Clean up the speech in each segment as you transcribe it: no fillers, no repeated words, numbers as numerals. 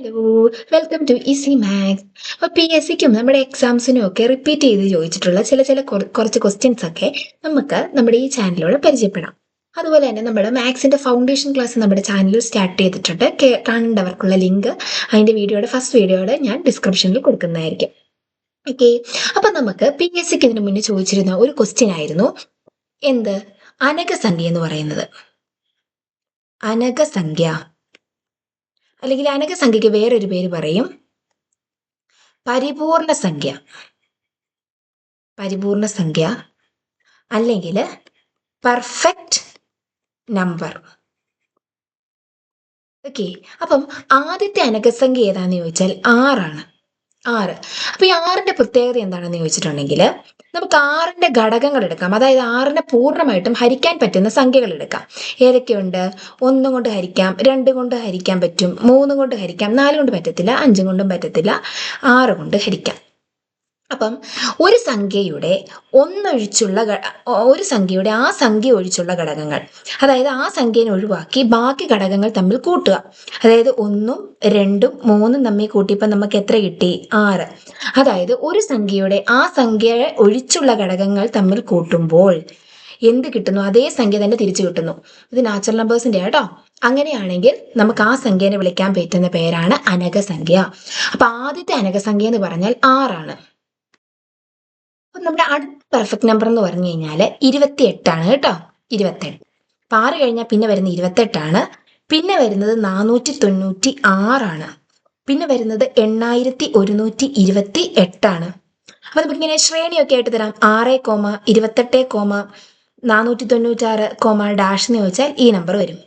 Hello, welcome to easy maths. അപ്പോൾ പി എസ് സിക്കും നമ്മുടെ എക്സാംസിനും ഒക്കെ റിപ്പീറ്റ് ചെയ്ത് ചോദിച്ചിട്ടുള്ള ചില കുറച്ച് ക്വസ്റ്റ്യൻസ് ഒക്കെ നമുക്ക് നമ്മുടെ ഈ ചാനലിലൂടെ പരിചയപ്പെടാം. അതുപോലെ തന്നെ നമ്മുടെ മാത്സിന്റെ ഫൗണ്ടേഷൻ ക്ലാസ് നമ്മുടെ ചാനലിൽ സ്റ്റാർട്ട് ചെയ്തിട്ടുണ്ട്. കാണേണ്ടവർക്കുള്ള ലിങ്ക് അതിന്റെ ഫസ്റ്റ് വീഡിയോയുടെ ഞാൻ ഡിസ്ക്രിപ്ഷനിൽ കൊടുക്കുന്നതായിരിക്കും. ഓക്കെ, അപ്പൊ നമുക്ക് പി എസ് സിക്ക് ഇതിനു മുന്നേ ചോദിച്ചിരുന്ന ഒരു ക്വസ്റ്റ്യൻ ആയിരുന്നു എന്ത്? അനകസംഖ്യ എന്ന് പറയുന്നത്. അനകസംഖ്യ അല്ലെങ്കിൽ അനകസംഖ്യയ്ക്ക് വേറൊരു പേര് പറയും പരിപൂർണ സംഖ്യ. പരിപൂർണ സംഖ്യ അല്ലെങ്കിൽ പെർഫെക്റ്റ് നമ്പർ. ഓക്കെ, അപ്പം ആദ്യത്തെ അനകസംഖ്യ ഏതാന്ന് ചോദിച്ചാൽ 6 ആണ്. 6. അപ്പൊ ഈ 6ന്റെ പ്രത്യേകത എന്താണെന്ന് ചോദിച്ചിട്ടുണ്ടെങ്കിൽ നമുക്ക് 6ന്റെ ഘടകങ്ങൾ എടുക്കാം. അതായത് 6നെ പൂർണ്ണമായിട്ടും ഹരിക്കാൻ പറ്റുന്ന സംഖ്യകൾ എടുക്കാം. ഏതൊക്കെയുണ്ട്? 1 കൊണ്ട് ഹരിക്കാം, 2 കൊണ്ട് ഹരിക്കാൻ പറ്റും, 3 കൊണ്ട് ഹരിക്കാം, 4 കൊണ്ട് പറ്റത്തില്ല, 5 കൊണ്ടും പറ്റത്തില്ല, 6 കൊണ്ട് ഹരിക്കാം. അപ്പം ഒരു സംഖ്യയുടെ ആ സംഖ്യ ഒഴിച്ചുള്ള ഘടകങ്ങൾ, അതായത് ആ സംഖ്യനെ ഒഴിവാക്കി ബാക്കി ഘടകങ്ങൾ തമ്മിൽ കൂട്ടുക. അതായത് 1ഉം 2ഉം 3ഉം തമ്മിൽ കൂട്ടിയപ്പോൾ നമുക്ക് എത്ര കിട്ടി? 6. അതായത് ഒരു സംഖ്യയുടെ ആ സംഖ്യയെ ഒഴിച്ചുള്ള ഘടകങ്ങൾ തമ്മിൽ കൂട്ടുമ്പോൾ എന്ത് കിട്ടുന്നു? അതേ സംഖ്യ തന്നെ തിരിച്ചു കിട്ടുന്നു. ഇത് നാച്ചുറൽ നമ്പേഴ്സിന്റെ കേട്ടോ. അങ്ങനെയാണെങ്കിൽ നമുക്ക് ആ സംഖ്യനെ വിളിക്കാൻ പറ്റുന്ന പേരാണ് അനകസംഖ്യ. അപ്പൊ ആദ്യത്തെ അനകസംഖ്യ എന്ന് പറഞ്ഞാൽ 6ആണ്. അപ്പൊ നമ്മുടെ അടുത്ത പെർഫെക്റ്റ് നമ്പർ എന്ന് പറഞ്ഞു കഴിഞ്ഞാൽ 28 കേട്ടോ. 28. 6 കഴിഞ്ഞാൽ പിന്നെ വരുന്ന 28, പിന്നെ വരുന്നത് 496, പിന്നെ വരുന്നത് 8128. അപ്പൊ നമുക്കിങ്ങനെ ശ്രേണിയൊക്കെ ആയിട്ട് തരാം. 6, 28, 496, ഡാഷ് എന്ന് ചോദിച്ചാൽ ഈ നമ്പർ വരും.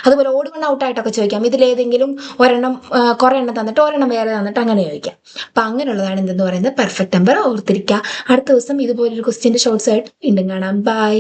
അതുപോലെ ഓട് വൺ ഔട്ടായിട്ടൊക്കെ ചോദിക്കാം. ഇതിലേതെങ്കിലും ഒരെണ്ണം, കുറെ എണ്ണം തന്നിട്ട് ഒരെണ്ണം വേറെ തന്നിട്ട് അങ്ങനെ ചോദിക്കാം. അപ്പൊ അങ്ങനെയുള്ളതാണ് എന്തെന്ന് പറയുന്നത് പെർഫെക്റ്റ് നമ്പർ. ഓർത്തിരിക്കുക. അടുത്ത ദിവസം ഇതുപോലൊരു ക്വസ്റ്റ്യന്റെ ഷോർട്സ് ആയിട്ട് വീണ്ടും കാണാം. ബൈ.